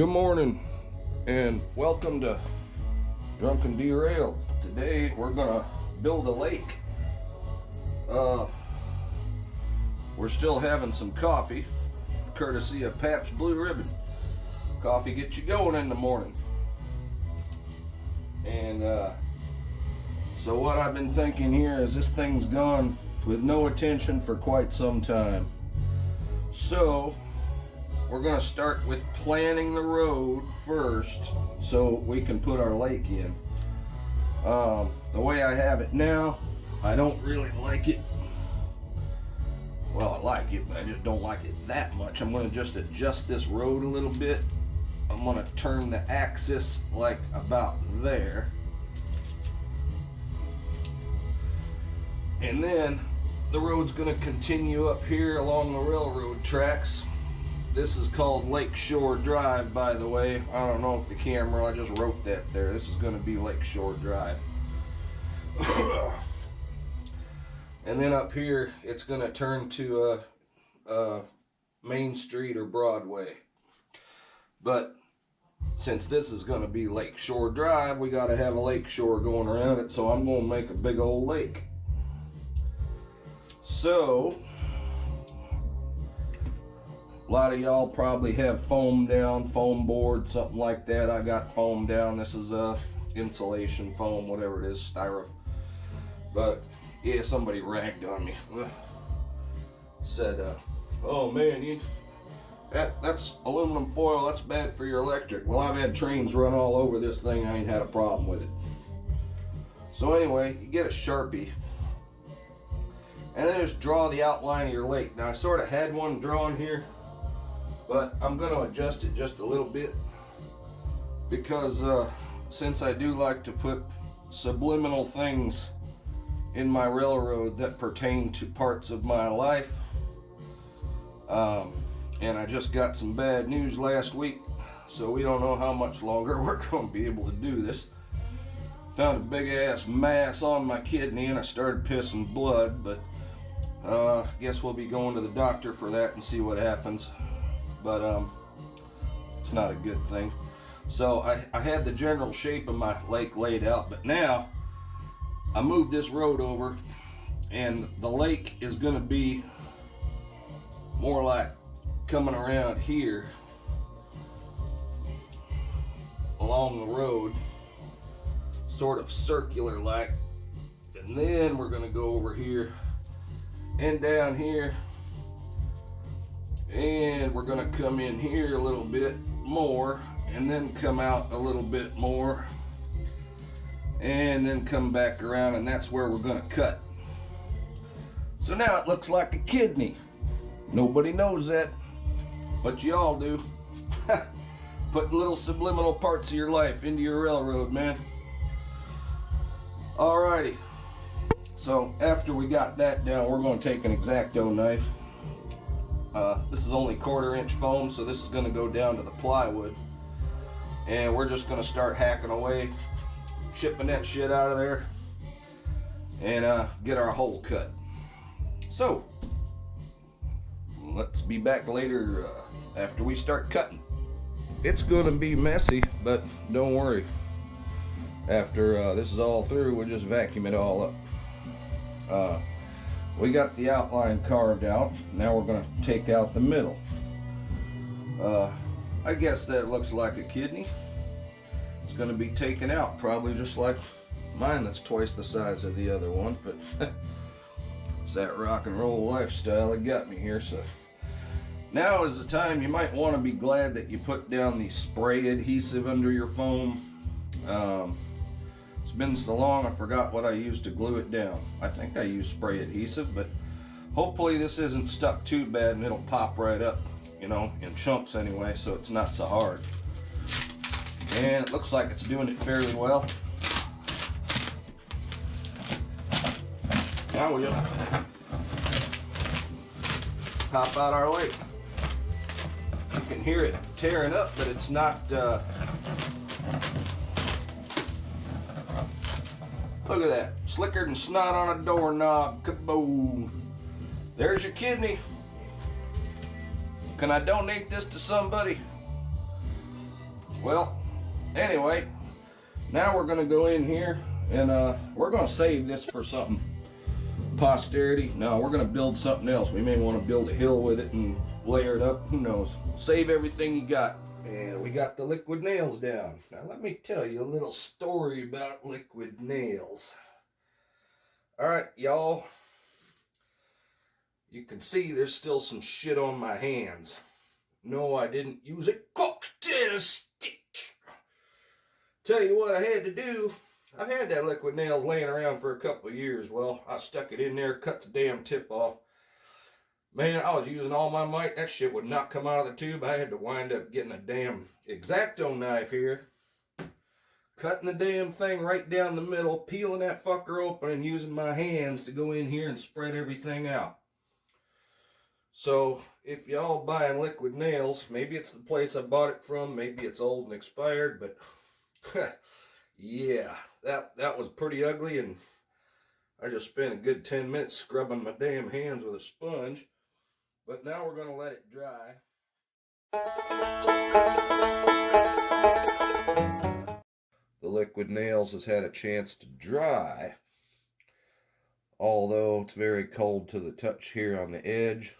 Good morning and welcome to Drunken Derailed. Today we're gonna build a lake. We're still having some coffee, courtesy of Pabst Blue Ribbon. Coffee gets you going in the morning. And so what I've been thinking here is this thing's gone with no attention for quite some time. So we're going to start with planning the road first so we can put our lake in. The way I have it now, I don't really like it. Well, I like it, but I just don't like it that much. I'm going to just adjust this road a little bit. I'm going to turn the axis like about there. And then the road's going to continue up here along the railroad tracks. This is called Lakeshore Drive, by the way. I don't know if the camera, I just wrote that there. This is going to be Lakeshore Drive. And then up here, it's going to turn to Main Street or Broadway. But since this is going to be Lakeshore Drive, we got to have a lakeshore going around it. So I'm going to make a big old lake. So a lot of y'all probably have foam down, foam board, something like that. I got foam down. This is insulation foam, whatever it is, styrofoam. But yeah, somebody ragged on me. Said, oh man, that's aluminum foil, that's bad for your electric. Well, I've had trains run all over this thing. I ain't had a problem with it. So anyway, you get a Sharpie and then just draw the outline of your lake. Now I sort of had one drawn here, but I'm going to adjust it just a little bit because since I do like to put subliminal things in my railroad that pertain to parts of my life, and I just got some bad news last week, so we don't know how much longer we're going to be able to do this. Found a big ass mass on my kidney and I started pissing blood, but guess we'll be going to the doctor for that and see what happens. But it's not a good thing. So I had the general shape of my lake laid out, but now I moved this road over and the lake is going to be more like coming around here along the road, sort of circular like, and then we're going to go over here and down here, and we're going to come in here a little bit more and then come out a little bit more and then come back around, and that's where we're going to cut. So now it looks like a kidney. Nobody knows that, but you all do. Putting little subliminal parts of your life into your railroad, man. Alrighty. So after we got that down, we're going to take an X-Acto knife. This is only 1/4 inch foam, so this is going to go down to the plywood. And we're just going to start hacking away, chipping that shit out of there, and get our hole cut. So let's be back later after we start cutting. It's going to be messy, but don't worry. After this is all through, we'll just vacuum it all up. We got the outline carved out. Now we're going to take out the middle. I guess that looks like a kidney. It's going to be taken out, probably just like mine that's twice the size of the other one, but it's that rock and roll lifestyle that got me here. So now is the time you might want to be glad that you put down the spray adhesive under your foam. It's been so long I forgot what I used to glue it down. I think I used spray adhesive, but hopefully this isn't stuck too bad and it'll pop right up, you know, in chunks anyway, so it's not so hard. And it looks like it's doing it fairly well. Now we'll pop out our lake. You can hear it tearing up, but it's not look at that, slicker than snot on a doorknob. Kaboom. There's your kidney. Can I donate this to somebody? Well, anyway, now we're gonna go in here and we're gonna save this for something posterity. No, we're gonna build something else. We may want to build a hill with it and layer it up. Who knows? Save everything you got. And we got the liquid nails down. Now let me tell you a little story about liquid nails. Alright, y'all. You can see there's still some shit on my hands. No, I didn't use a cocktail stick. Tell you what I had to do. I've had that liquid nails laying around for a couple of years. Well, I stuck it in there, cut the damn tip off. Man, I was using all my might. That shit would not come out of the tube. I had to wind up getting a damn X-Acto knife here. Cutting the damn thing right down the middle, peeling that fucker open and using my hands to go in here and spread everything out. So, if y'all buying liquid nails, maybe it's the place I bought it from, maybe it's old and expired, but yeah, that was pretty ugly, and I just spent a good 10 minutes scrubbing my damn hands with a sponge. But now we're going to let it dry. The liquid nails has had a chance to dry, although it's very cold to the touch here on the edge,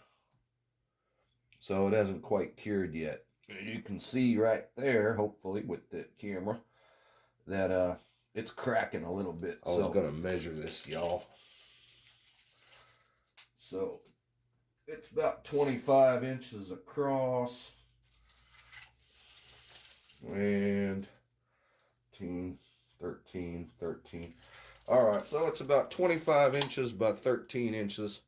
so it hasn't quite cured yet. You can see right there, hopefully with the camera, that it's cracking a little bit. I was going to measure this, y'all. So it's about 25 inches across and 13. All right, so it's about 25 inches by 13 inches.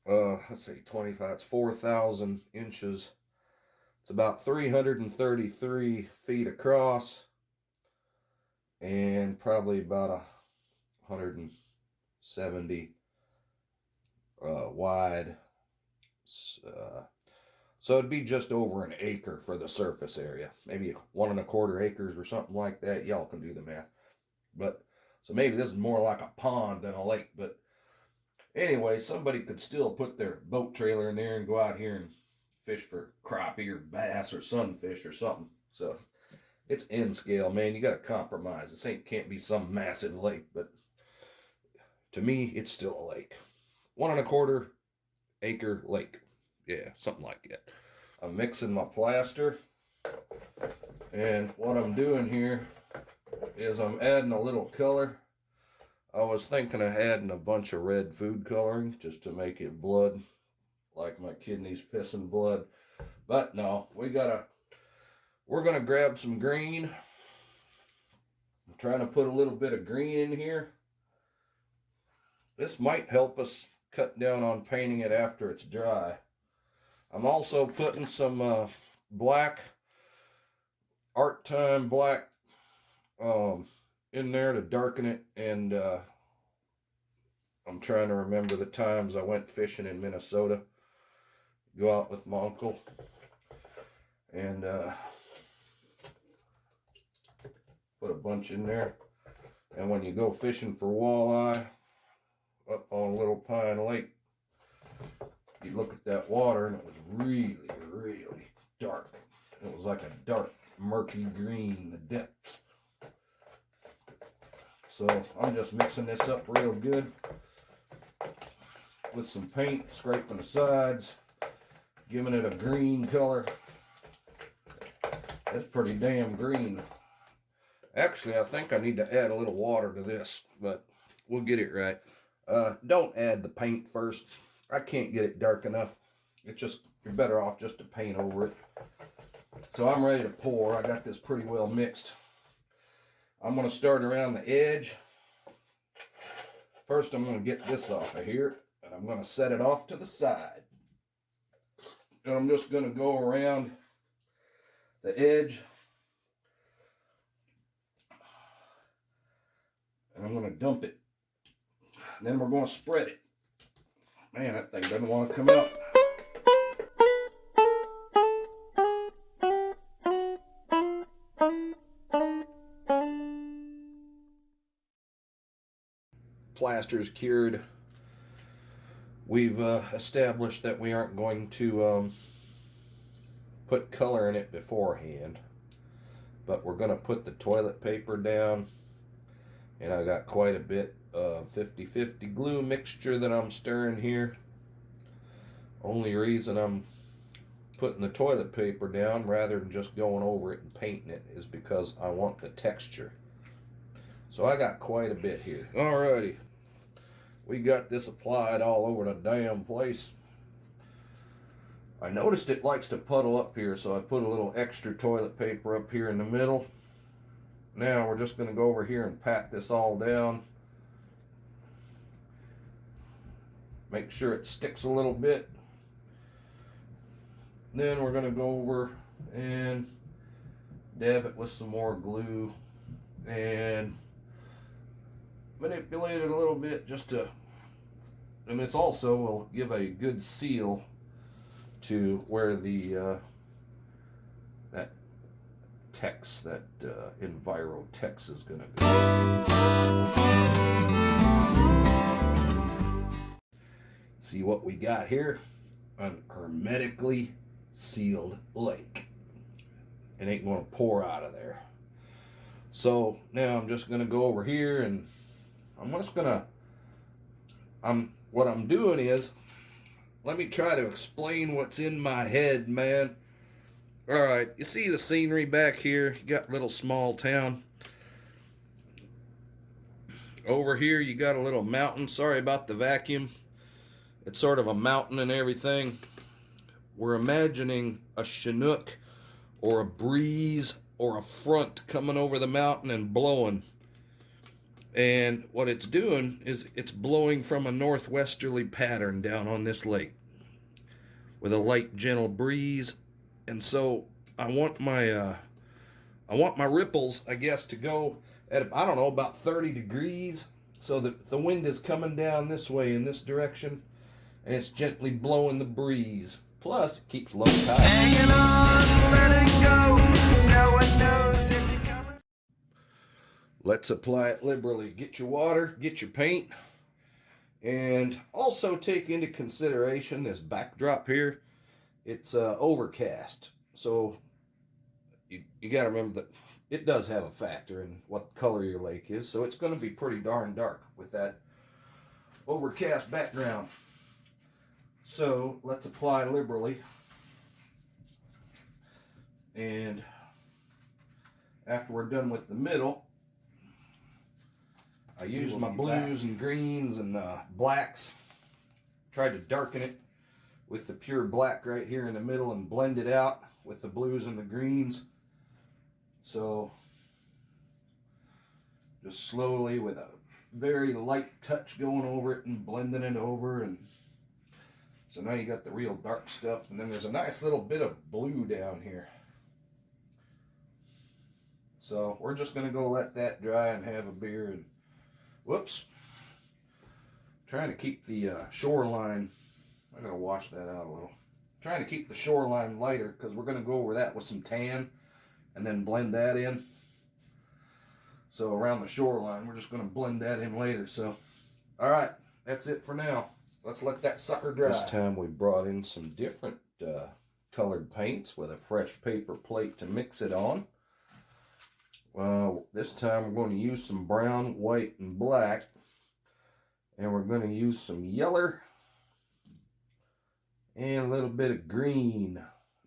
Let's see, 25, it's 4,000 inches. It's about 333 feet across and probably about 170 wide. So it'd be just over an acre for the surface area, maybe 1¼ acres or something like that. Y'all can do the math. But so maybe this is more like a pond than a lake. But anyway, somebody could still put their boat trailer in there and go out here and fish for crappie or bass or sunfish or something. So it's N scale, man. You got to compromise. This can't be some massive lake, but to me, it's still a lake. 1¼ acre lake. Yeah, something like that. I'm mixing my plaster, and what I'm doing here is I'm adding a little color. I was thinking of adding a bunch of red food coloring just to make it blood, like my kidneys pissing blood. But no, we're gonna grab some green. I'm trying to put a little bit of green in here. This might help us cut down on painting it after it's dry. I'm also putting some black, Art Time black, in there to darken it. And I'm trying to remember the times I went fishing in Minnesota. Go out with my uncle. And put a bunch in there. And when you go fishing for walleye up on Little Pine Lake, you look at that water and it was really, really dark. It was like a dark, murky green, the depths. So I'm just mixing this up real good with some paint, scraping the sides, giving it a green color. It's pretty damn green. Actually, I think I need to add a little water to this, but we'll get it right. Don't add the paint first. I can't get it dark enough. It's just, you're better off just to paint over it. So I'm ready to pour. I got this pretty well mixed. I'm going to start around the edge. First, I'm going to get this off of here, and I'm going to set it off to the side. And I'm just going to go around the edge. And I'm going to dump it. And then we're going to spread it. Man, that thing doesn't want to come out. Plaster's cured. We've established that we aren't going to put color in it beforehand. but we're going to put the toilet paper down, and I got quite a bit of 50-50 glue mixture that I'm stirring here. Only reason I'm putting the toilet paper down rather than just going over it and painting it is because I want the texture. So I got quite a bit here. Alrighty, we got this applied all over the damn place. I noticed it likes to puddle up here, so I put a little extra toilet paper up here in the middle. Now we're just going to go over here and pat this all down. Make sure it sticks a little bit. Then we're going to go over and dab it with some more glue and manipulate it a little bit just to, and this also will give a good seal to where the that text, that Envirotex is going to go. See what we got here? An hermetically sealed lake. It ain't going to pour out of there. So now I'm just going to go over here, and what I'm doing is, let me try to explain what's in my head, man. All right, you see the scenery back here? You got little small town. Over here you got a little mountain. Sorry about the vacuum. It's sort of a mountain and everything. We're imagining a chinook or a breeze or a front coming over the mountain and blowing. And what it's doing is it's blowing from a northwesterly pattern down on this lake with a light, gentle breeze. And so I want my ripples, I guess, to go at, I don't know, about 30 degrees, so that the wind is coming down this way in this direction, and it's gently blowing the breeze. Plus, it keeps low tide. Hanging on, letting go. No one knows if you're coming. Let's apply it liberally. Get your water, get your paint, and also take into consideration this backdrop here. It's overcast, so you got to remember that it does have a factor in what color your lake is, so it's going to be pretty darn dark with that overcast background. So let's apply liberally, and after we're done with the middle, I used my blues and greens and blacks, tried to darken it with the pure black right here in the middle and blend it out with the blues and the greens. So just slowly with a very light touch going over it and blending it over, and so now you got the real dark stuff, and then there's a nice little bit of blue down here. So we're just going to go let that dry and have a beer. And whoops, trying to keep the shoreline, I gotta wash that out a little. Trying to keep the shoreline lighter because we're going to go over that with some tan and then blend that in. So around the shoreline, we're just going to blend that in later. So, all right, that's it for now. Let's let that sucker dry. This time we brought in some different colored paints with a fresh paper plate to mix it on. This time we're going to use some brown, white, and black. And we're going to use some yeller and a little bit of green.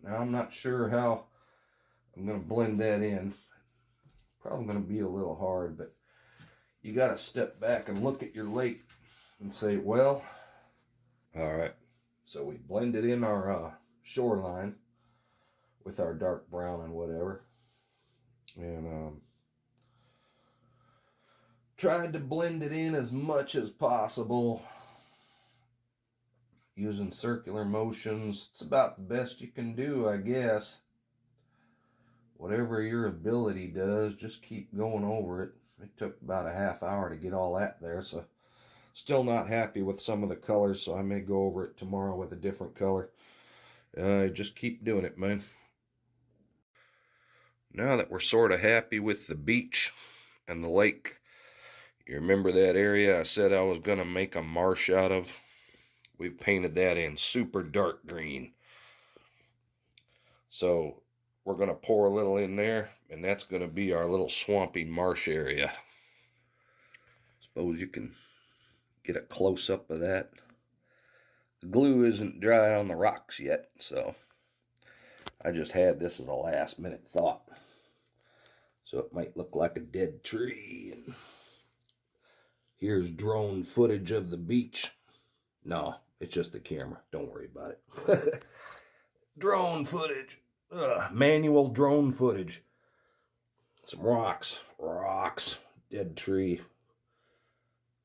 Now I'm not sure how I'm going to blend that in. Probably going to be a little hard, but you got to step back and look at your lake and say, well, all right. So we blended in our shoreline with our dark brown and whatever, and tried to blend it in as much as possible using circular motions. It's about the best you can do, I guess. Whatever your ability does, just keep going over it. It took about a half hour to get all that there, so still not happy with some of the colors, so I may go over it tomorrow with a different color. Just keep doing it, man. Now that we're sort of happy with the beach and the lake, you remember that area I said I was going to make a marsh out of? We've painted that in super dark green. So we're going to pour a little in there, and that's going to be our little swampy marsh area. Suppose you can get a close-up of that. The glue isn't dry on the rocks yet, so I just had this as a last-minute thought. So it might look like a dead tree. And here's drone footage of the beach. No, it's just the camera. Don't worry about it. Drone footage. Manual drone footage. Some rocks. Dead tree.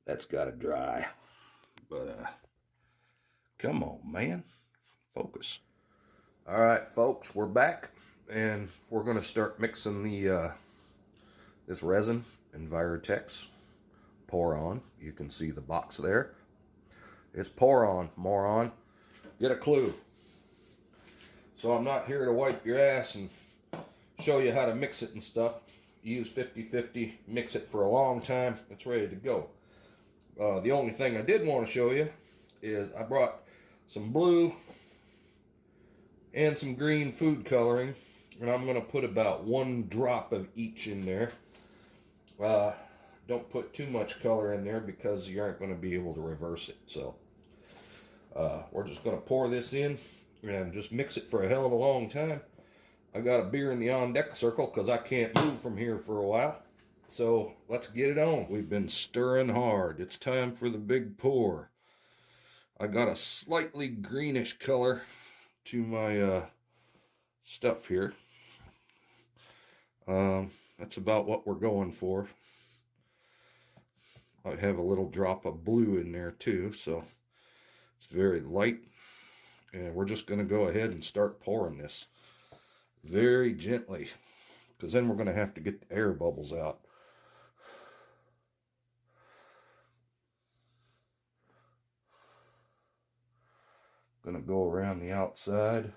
That's got to dry. But, come on, man. Focus. All right, folks, we're back. And we're going to start mixing the this resin, Envirotex. Pour on. You can see the box there. It's pour on, moron. Get a clue. So I'm not here to wipe your ass and show you how to mix it and stuff. Use 50-50, mix it for a long time. It's ready to go. The only thing I did want to show you is I brought some blue and some green food coloring, and I'm going to put about 1 drop of each in there. Don't put too much color in there because you aren't going to be able to reverse it. So we're just going to pour this in and just mix it for a hell of a long time. I got a beer in the on deck circle because I can't move from here for a while. So let's get it on. We've been stirring hard. It's time for the big pour. I got a slightly greenish color to my stuff here. That's about what we're going for. I have a little drop of blue in there too, so it's very light. And we're just going to go ahead and start pouring this very gently, because then we're going to have to get the air bubbles out. Going to go around the outside.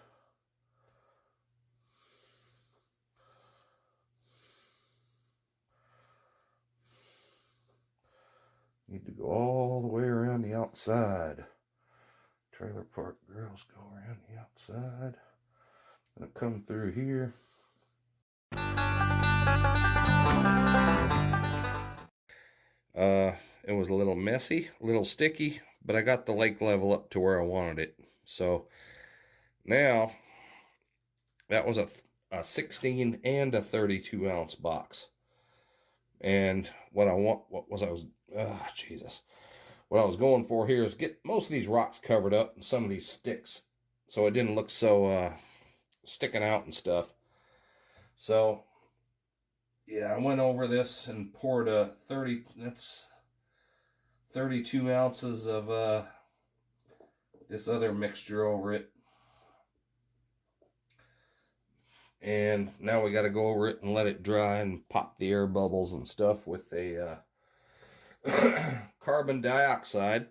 Need to go all the way around the outside. Trailer park girls go around the outside. Gonna come through here. It was a little messy, a little sticky, but I got the lake level up to where I wanted it. So now that was a 16 and a 32 ounce box. And what I was going for here is get most of these rocks covered up and some of these sticks, so it didn't look so sticking out and stuff. So yeah, I went over this and poured a 32 ounces of this other mixture over it. And now we got to go over it and let it dry and pop the air bubbles and stuff with a carbon dioxide,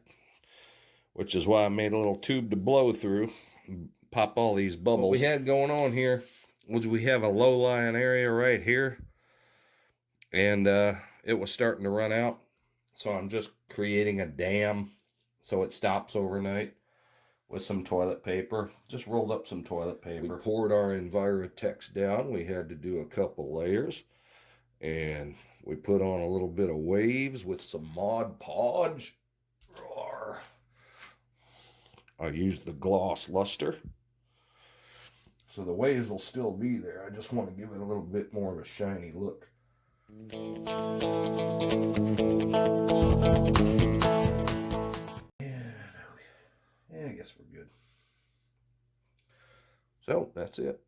which is why I made a little tube to blow through and pop all these bubbles. What we had going on here was we have a low-lying area right here, and it was starting to run out, so I'm just creating a dam so it stops overnight with some toilet paper. Just rolled up some toilet paper. We poured our Envirotex down. We had to do a couple layers. And we put on a little bit of waves with some Mod Podge. I used the gloss luster. So the waves will still be there. I just want to give it a little bit more of a shiny look. Yeah, I guess we're good. So that's it.